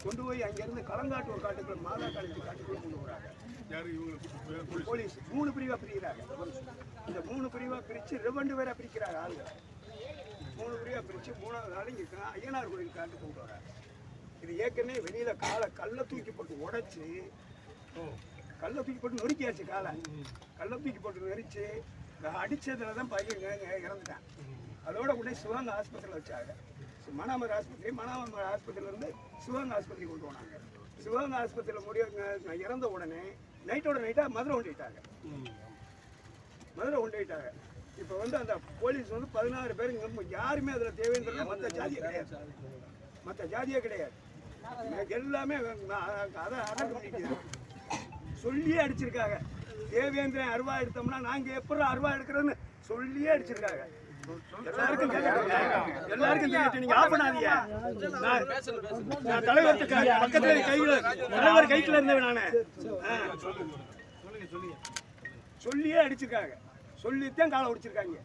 கொண்டு போய் அங்கிருந்து களங்காட்டூர் காட்டுக்குள்ள மாதா காலேஜ் காட்டுக்குள்ள கொண்டு போறாங்க. போலீஸ் 3 பிரிவா பிரிக்கிறாங்க. இந்த 3 பிரிவா பிரிச்சு 2 பேரா பிரிக்கிறாங்க ஆளுங்க. 3 பிரிவா பிரிச்சு 3வது ஆள் இங்க ஐயனார் கோயில் காட்டு கொண்டு வராங்க. இது ஏற்கனவே வெளியில கல்லை தூக்கி போட்டு உடைச்சு நொறுக்கியாச்சு. கல்லை தூக்கி போட்டு நெரிச்சு அடிச்சதுலதான் பையன் இறந்துட்டான். அதோட உடனே சிவகங்கை ஆஸ்பத்திரியில் வச்சாங்க. மணாமர் ஆஸ்பத்திரியில இருந்து சிவகங்கை ஆஸ்பத்திரி கொண்டு போனாங்க. சிவகங்கை ஆஸ்பத்திரியில் இறந்த உடனே நைட்டோட நைட்டா மதுரை கொண்டு இப்போ வந்து அந்த போலீஸ் வந்து 16 பேர் யாருமே அதில் தேவேந்திரன் மற்ற ஜாதியே கிடையாது. எல்லாமே அதை அடக்கம் பண்ணிட்டு சொல்லியே அடிச்சிருக்காங்க. தேவேந்திரன் அருவா எடுத்தோம்னா நாங்கள் எப்படி அருவா எடுக்கிறோன்னு சொல்லியே அடிச்சிருக்காங்க. எல்லாருக்கும் நீங்க ஆஃப் பண்ணாதீங்க. நான் தலைவர் பக்கத்துல தலைவர் கைக்குல இருந்தவன் நானு. சொல்லியே அடிச்சிருக்காங்க. சொல்லித்தான் காலை ஒடிச்சிருக்காங்க.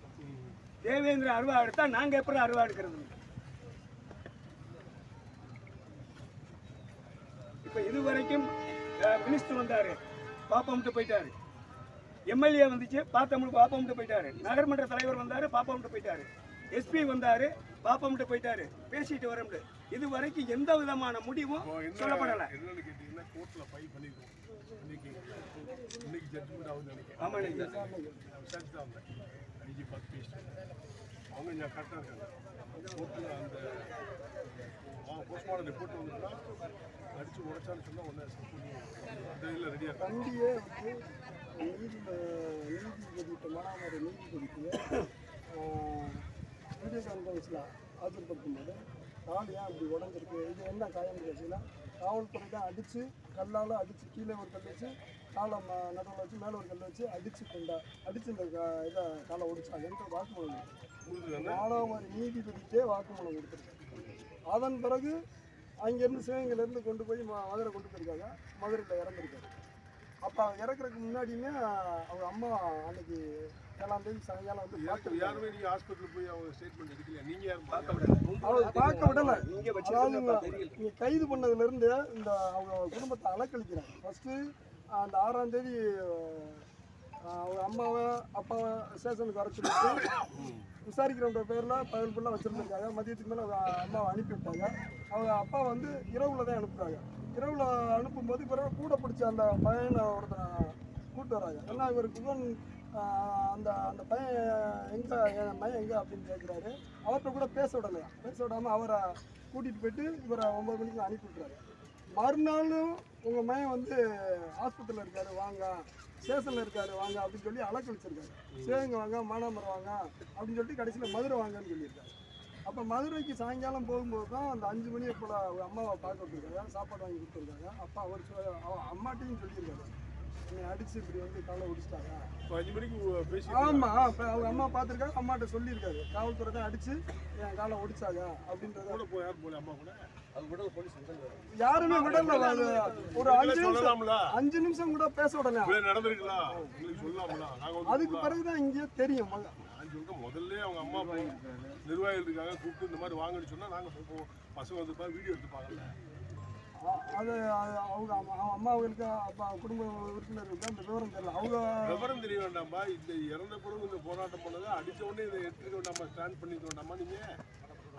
தேவேந்திர அருவா எடுத்தா நாங்க எப்படி அருவா எடுக்கிறது? இப்ப இதுவரைக்கும் மினிஸ்டர் வந்தாரு, பாப்பாமட்டு போயிட்டாரு. எம்எல்ஏ வந்துச்சு, பாப்பாமட்டு போயிட்டாரு. நகர்மன்ற தலைவர் வந்தாரு, பாப்பாமட்டு போயிட்டாரு. எஸ்பி வந்தாரு, பாப்பாமட்டு போயிட்டாரு. பேசிட்டு வர முடியாது. இது வரைக்கும் எந்த விதமான முடிவும் சொல்லப்படல. அடிச்சு உடைச்சான்னு சொன்னா ஒன்னு ரெடியா நீதிபதி மானாமரை நீதிபதிக்கு வீடியோ கான்ஃபரன்ஸில் ஆஜர்படுத்தும் போது கால் ஏன் அப்படி உடஞ்சிருக்கு, இது என்ன காயம் கேட்டீங்கன்னா காவல்துறை தான் அடித்து கல்லால் அடித்து கீழே ஒரு கல் வச்சு காலை நடுவில் வச்சு மேலே ஒரு கல் வச்சு அடித்து இந்த இதை காலை ஒடிச்சாங்கன்ற வாக்குமூலம் மானாமரை நீதிபதிக்கே வாக்குமூலம் கொடுத்துருக்காங்க. அதன் பிறகு அங்கேருந்து சிவகங்கையிலேருந்து கொண்டு போய் மதுரை கொண்டு போயிருக்காங்க. மதுரையில் இறந்துருக்காரு. அப்போ இறக்குறதுக்கு முன்னாடியுமே அவங்க அம்மா அன்னைக்கு 7ஆம் தேதி சாயங்காலம் வந்து யாருமே நீங்கள் ஹாஸ்பிட்டல் போய் அவங்க ஸ்டேட்மெண்ட் எடுக்கலையா? நீங்கள் யாரும் பார்க்க விடலை. நீங்கள் கைது பண்ணதுலேருந்து இந்த அவங்க குடும்பத்தை அலக்கழிக்கிறாங்க. ஃபஸ்ட்டு அந்த 6ஆம் தேதி அவங்க அம்மாவை அப்பாவை ஸ்டேஷனுக்கு வர சொல்லிட்டு விசாரிக்கிறவங்க பேரில் பதில் ஃபுல்லாக வச்சுருந்துருக்காங்க. மதியத்துக்கு மேலே அவங்க அம்மாவை அனுப்பிவிட்டாங்க. அவங்க அப்பா வந்து இரவில் தான் அனுப்புகிறாங்க. இரவில் அனுப்பும்போது பிறகு கூட பிடிச்ச அந்த பையனை ஒருத்தனை கூப்பிட்டு வராங்க. ஏன்னா இவர் குகன் அந்த அந்த பையன் எங்கே என் பையன் எங்கே அப்படின்னு கேட்குறாரு. அவர்கிட்ட கூட பேச விடாமல் அவரை கூட்டிகிட்டு போயிட்டு இவரை 9 மணிக்கு அனுப்பி விட்டுறாரு. மறுநாளும் உங்கள் மையன் வந்து ஆஸ்பத்திரியில் இருக்காரு வாங்க, ஸ்டேஷனில் இருக்காரு வாங்க அப்படின்னு சொல்லி அலக்கழிச்சிருக்காரு. சிவகங்கை வாங்க, மானாமரம் வாங்க அப்படின்னு சொல்லிட்டு கடைசியில் மதுரை வாங்கன்னு சொல்லியிருக்காரு. அப்போ மதுரைக்கு சாயங்காலம் போகும்போது தான் அந்த 5 மணியை போல் அவங்க அம்மாவை பார்க்க விட்டுருக்காங்க, சாப்பாடு வாங்கி கொடுத்துருக்காங்க. அப்போ அவர் அம்மாட்டையும் சொல்லியிருக்காரு, என்னை அடிச்சு இப்படி வந்து காலை ஒடிச்சிட்டாங்க. 5 மணிக்கு பேசி ஆமாம். இப்போ அவங்க அம்மா பார்த்துருக்காங்க, அம்மாட்ட சொல்லியிருக்காரு காவல்துறை தான் அடிச்சு என் காலை ஒடிச்சாங்க அப்படின்றத. அம்மா கூட யாருமே விடல. ஒரு 5 நிமிஷம் கூட பேச விடல. அதுக்கு பிறகுதான் இங்கே தெரியும். முதல்ல அவங்க அம்மா நிர்வாகிகள் இருக்காங்க, கூப்பிட்டு இந்த மாதிரி வாங்கன்னு சொன்னா நாங்க பசங்க வந்து வீடியோ எடுத்துப்பாங்கல்ல. அது அவங்க அம்மாவுக்கு அப்பா குடும்ப உறுப்பினர்களுக்கு அந்த விவரம் தெரியல. அவங்க விவரம் தெரிய வேண்டாம்பா. இந்த இறந்த பிறகு இந்த போராட்டம் பண்ணதை அடிச்ச உடனே இதை எடுத்துக்க வேண்டாமா, ஸ்டாண்ட் பண்ணிக்க வேண்டாமா? நீங்க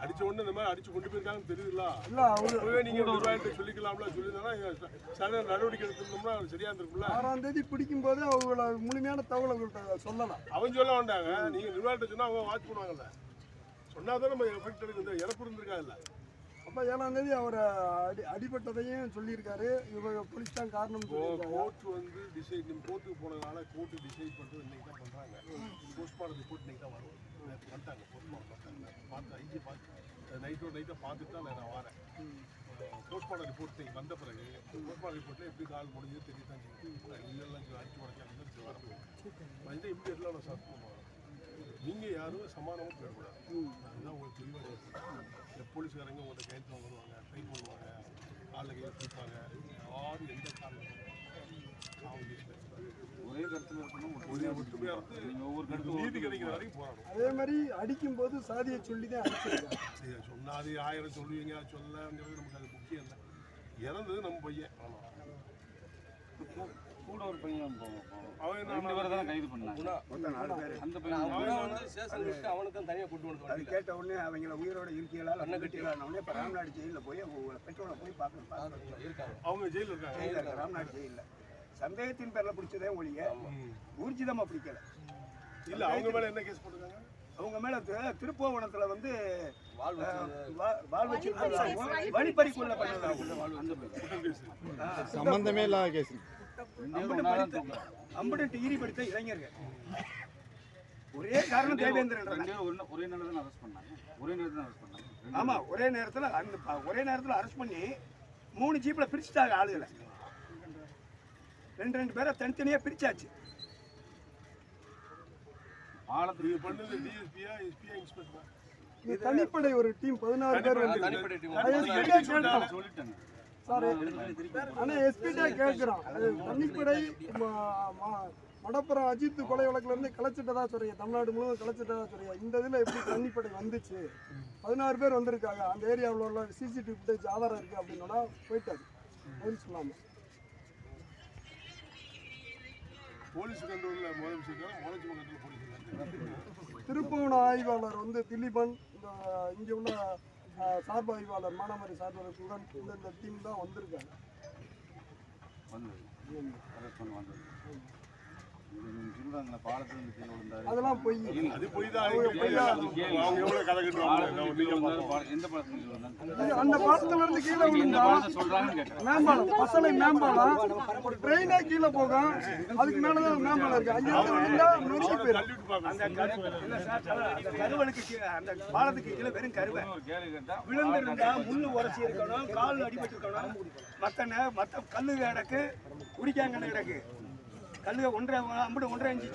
அடிச்ச உடனே இந்த மாதிரி அடிச்சு கொண்டு போயிருக்காங்கன்னு தெரியுதுல. இல்ல நீங்க நிர்வாகிகிட்ட சொல்லிக்கலாம்ல. சொல்லியிருந்தாங்கன்னா நடவடிக்கை எடுத்திருந்தோம்னா சரியா இருந்திருக்கும்ல. 6ஆம் தேதி பிடிக்கும் போது அவங்கள முழுமையான தகவல் அவங்கள்ட்ட சொல்லலாம். அவங்க சொல்ல வேண்டாங்க. நீங்க நிர்வாகிகிட்ட சொன்னா அவங்க வாட்ச் பண்ணுவாங்கல்ல. சொன்னாதான் நம்ம எஃபெக்ட் எடுக்குது. இறப்பு இருந்திருக்காங்கல்ல. அப்போ 7ஆம் தேதி அவரை அடிபட்டதையும் சொல்லியிருக்காரு. இவங்க போலீஸ் தான் காரணம். கோர்ட் வந்து டிசைட் கோர்ட்டுக்கு போனதுனால கோர்ட்டு டிசைட் பண்ணுறது இன்னைக்கு தான் பண்ணுறாங்க. போஸ்ட்மார்ட்டம் ரிப்போர்ட் இன்னைக்கு தான் வரும். வந்துட்டாங்க போஸ்ட்மார்ட்டம் பார்த்து ஐஜி பார்த்து நைட்டாக பார்த்துட்டு தான் நான் வரேன். போஸ்ட்மார்ட்டம் ரிப்போர்ட் இன்னைக்கு வந்த பிறகு போஸ்ட்மார்ட்டம் ரிப்போர்ட்டில் எப்படி கால் முடிஞ்சது தெரியதான் இல்லைலாம் அடிச்சு உடச்சாங்க வரப்போ வந்து இம்மிடியட்லாம் நான் சர்ச் பண்ணுவேன். நீங்கள் யாரும் சமானமாக போயிடக்கூடாது. அதுதான் உங்களுக்கு தெளிவாக இந்த போலீஸ்காரங்க உங்கள்கிட்ட கையெழுத்து வாங்குவாங்க, ட்ரை பண்ணுவாங்க, காலில் கையில் பிடிப்பாங்க. யாரும் எந்த காரணம் ஒரே கருத்தில் இருக்கணும், ஒரே ஒற்றுமையாக இருந்து ஒவ்வொரு கருத்து நீதி கிடைக்கிற வரைக்கும் போராடும். அதே மாதிரி அடிக்கும்போது சாதியை சொல்லி தான் அடிச்சிருக்காங்க. சொன்னாது 1000 சொல்லுவீங்க, சொல்லங்கிறது நமக்கு அது முக்கியம் இல்லை. இறந்தது நம்ம பையன். கூட ஒரு பையன் அவன் 2 பேரை தான் கைது பண்ணாங்க. அந்த பையன் அவனுக்கும் தனியாக கூட்டு வந்து அது கேட்ட உடனே அவங்கள உயிரோட இருக்கையெல்லாம் அண்ணன் கட்டிடலான்னு இப்போ ராம்நாடு ஜெயிலில் போய் பெட்ரோலை போய் பார்க்கணும். அவங்க ஜெயிலில் இருக்காங்க. ராம்நாடு ஜெயிலில் சந்தேகத்தின் பேரில் பிடிச்சதே ஒழிய ஊர்ஜிதமாக பிடிக்கல. இல்லை, அவங்க மேலே என்ன கேஸ் போட்டுருக்காங்க? அவங்க மேலே திருப்போவனத்தில் வந்து வாழ் வச்சு வழிப்பறிக்குள்ள சம்பந்தமே இல்லாத கேஸ். அம்புட்டு ஈரிப்படுத்த இளைஞர்கள் ஒரே காரணம் தேவேந்திரன். ஒரே நேரத்தில் அரெஸ்ட் பண்ணாங்க. ஒரே நேரத்தில் அரெஸ்ட் பண்ணாங்க. ஆமா, ஒரே நேரத்தில் அரெஸ்ட் பண்ணி 3 ஜீப்பில் பிரிச்சுட்டாங்க ஆளுகளை. 2 பேரை தனித்தனியாக பிரிச்சாச்சு. பாலத்துக்கு பண்ணது டிஎஸ்பியா, எஸ்பியா, இன்ஸ்பெக்டர்? இது தனிப்படை ஒரு டீம் 16 பேர் வந்து சொல்லிட்டாங்க சார். ஆனால் எஸ்பிட்டா கேட்குறோம், அது தனிப்படை மடப்புறம் அஜித் கொலை வழக்குல இருந்து கலைச்சிட்டதா சொல்றீங்க, தமிழ்நாடு முழுவதும் கலைச்சிட்டதா சொல்றீங்க. இந்த இதில் எப்படி தனிப்படை வந்துச்சு? 16 பேர் வந்திருக்காங்க. அந்த ஏரியாவில் உள்ள சிசிடிவி ஃபுட்டேஜ் ஆதாரம் இருக்குது அப்படின்னா போயிட்டாரு பதில் சொல்லாமல். போலீஸ் கண்ட்ரோலில் முதல் விஷயம் மோலஜி பக்கத்தில் போலீஸ். திருப்பவன ஆய்வாளர் வந்து திலீபன், இங்கே உள்ள சார்பு ஆய்வாளர் மானாமரி சார்பாளர்களுடன் இந்த டீம் தான் வந்திருக்காங்க. அதெல்லாம் பொய். அது பொய் தான். அவங்க எவ்வளோ கதை அந்த பாலத்துல இருந்து கீழே விழுந்தா மேம்பாலம், பசலை மேம்பாலம், ஒரு ட்ரெயினே கீழே போகும். அதுக்கு மேலதான் மேம்பாலம் இருக்கு. அங்கே விழுந்தா நொறுக்கி போயிடும். அந்த கருவலுக்கு அந்த பாலத்துக்கு கீழே வெறும் கருவை விழுந்திருந்தா முள்ளு உரசி இருக்கணும், கால் அடிபட்டு இருக்கணும். மற்ற கல்லு கிடக்கு, குடிக்காங்கன்னு கிடக்கு. கல்லு 1.5 இன்ச்சு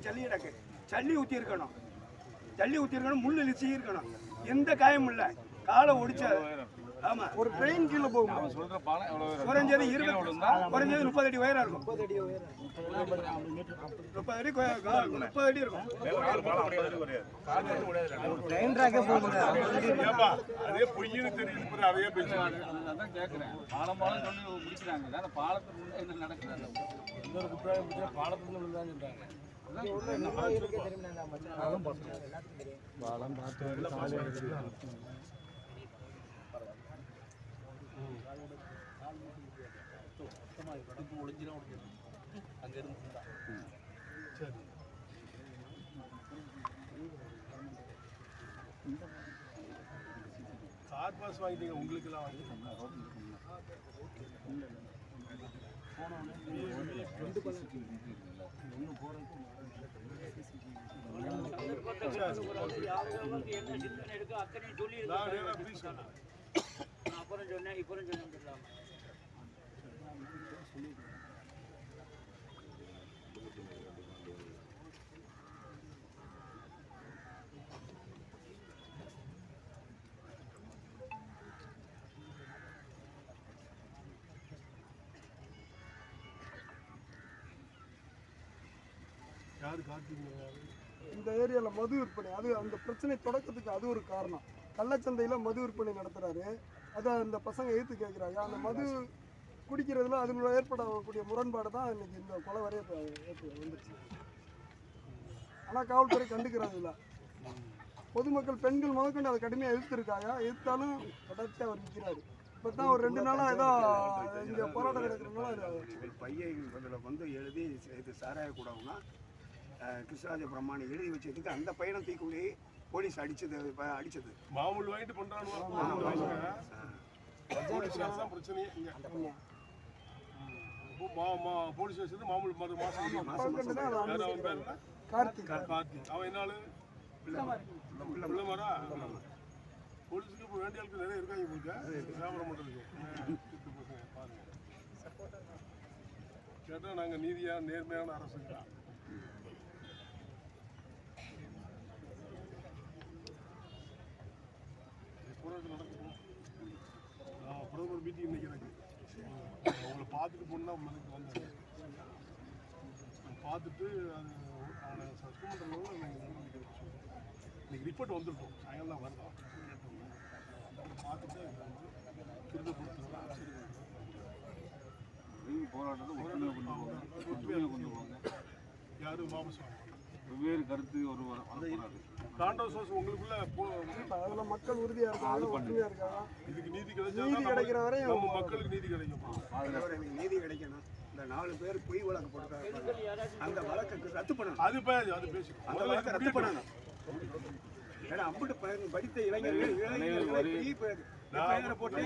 ஜல்லி கிடக்கு. ஜல்லி ஊற்றி இருக்கணும், முள்ளு லிசி இருக்கணும். எந்த காயமும் இல்லை. காலை ஒடிச்ச. ஆமா, ஒரு ட்ரெயின் கீழே போகும். குறைஞ்சது 30 அடி உயரம் இருக்கும். 30 அடி இருக்கும். அதே பொய்னு தெரியுது. அதையே பேசுறாங்க. அதான் கேட்குறேன். பாலம் சொல்லி முடிக்கிறாங்க. பாலத்துக்கு முன்னே என்ன நடக்குது? இன்னொரு குற்றம் பாலத்துல விழுந்தான்னு சொல்றாங்க. பாலம் பார்த்து கார் பாஸ் வாங்கிட்டீங்க, உங்களுக்கு எல்லாம் வாங்கிட்டீங்க. இந்த ஏரியாவில் மது விற்பனை, அது அந்த பிரச்சனை தொடக்கத்துக்கு அது ஒரு காரணம். கள்ளச்சந்தையில் மது விற்பனை நடத்துகிறாரு. அதை அந்த பசங்க எதிர்த்து கேட்குறாங்க. அந்த மது குடிக்கிறதுல அதில் ஏற்படக்கூடிய முரண்பாடு தான் இன்னைக்கு இந்த கொலை வரைய வந்துருச்சு. ஆனால் காவல்துறை கண்டுக்கிறது இல்லை. பொதுமக்கள், பெண்கள் முதற்கொண்டு அதை கடுமையாக எதிர்த்துருக்காங்க. எதிர்த்தாலும் தொடர்ச்சியாக அவர் நிற்கிறாரு. இப்போ தான் ஒரு 2 நாளாக ஏதோ இங்கே போராட்டம் நடக்கிறதுனால பையன் இதில் வந்து எழுதி இது சாராய கூடவுன்னா கிருஷ்ணராஜ பிரம்மாணி எழுதி வச்சதுக்கு அந்த பையனை தூக்கி போலீஸ் அடிச்சது மாமூல் வாங்கிட்டு பண்றாங்க. பிரச்சனையே போலீஸ் ஸ்டேஷன் மாமூல் கார்த்திக். அவன் என்னாலும் பிள்ளைமாரா போலீஸுக்கு இப்போ வேண்டிய ஆளுக்கு நிறைய இருக்காங்க. உங்களுக்கு வியாபாரம் பண்ணுறதுக்கு கேட்டால் நாங்கள் நீதியான நேர்மையான அரசுங்களா போராட்டம் நடக்கும். பிரதமர் மீட்டிங் இன்னைக்கு எனக்கு அவங்கள பார்த்துட்டு போனா மனக்கு வந்தேன். பார்த்துட்டு அது அவனை சஸ்பெண்ட் பண்ணுறவங்க இன்னைக்கு ரிப்போர்ட் வந்துருக்கோம். சாயங்காலம் தான் வரலாம் கேட்டோம். பார்த்துட்டு திருட கொடுத்துருவோம். போராட்டத்தை கொண்டு போங்க. யாரும் வாபஸ் வாங்க. வெவ்வேறு கருத்து ஒரு வரக்கூடாது. கான்ட்ரவர்சி உங்களுக்குள்ள அதில் மக்கள் உறுதியாக இருக்காங்க, ஒற்றுமையாக இருக்காங்க. இதுக்கு நீதி நீதி கிடைச்சா கிடைக்கிற வரை நம்ம மக்களுக்கு நீதி கிடைக்கும். எனக்கு நீதி கிடைக்கணும். இந்த 4 பேர் பொய் வழக்கு போட்டுருக்காங்க, அந்த வழக்கு ரத்து பண்ணணும். அது பேசி அந்த வழக்கை ரத்து பண்ணணும். ஏன்னா அம்புட்டு படித்த இளைஞர்கள் போட்டு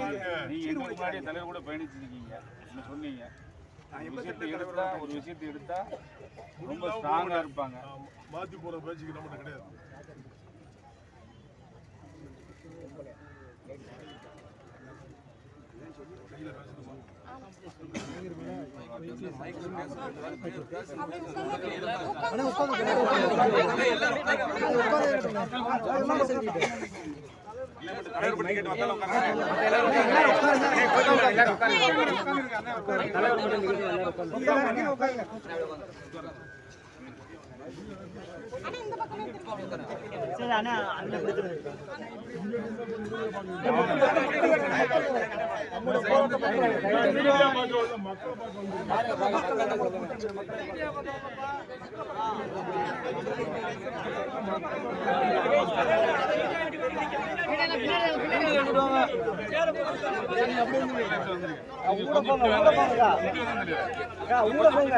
நீங்க முன்னாடி தலைவர் கூட பயணிச்சிருக்கீங்க, சொன்னீங்க. ஒரு விஷயத்தை எடுத்தா ரொம்ப ஸ்ட்ராங்கா இருப்பாங்க. மாத்தி போற பேச்சுக்கு நம்மகிட்ட கிடையாது. ஊட போங்க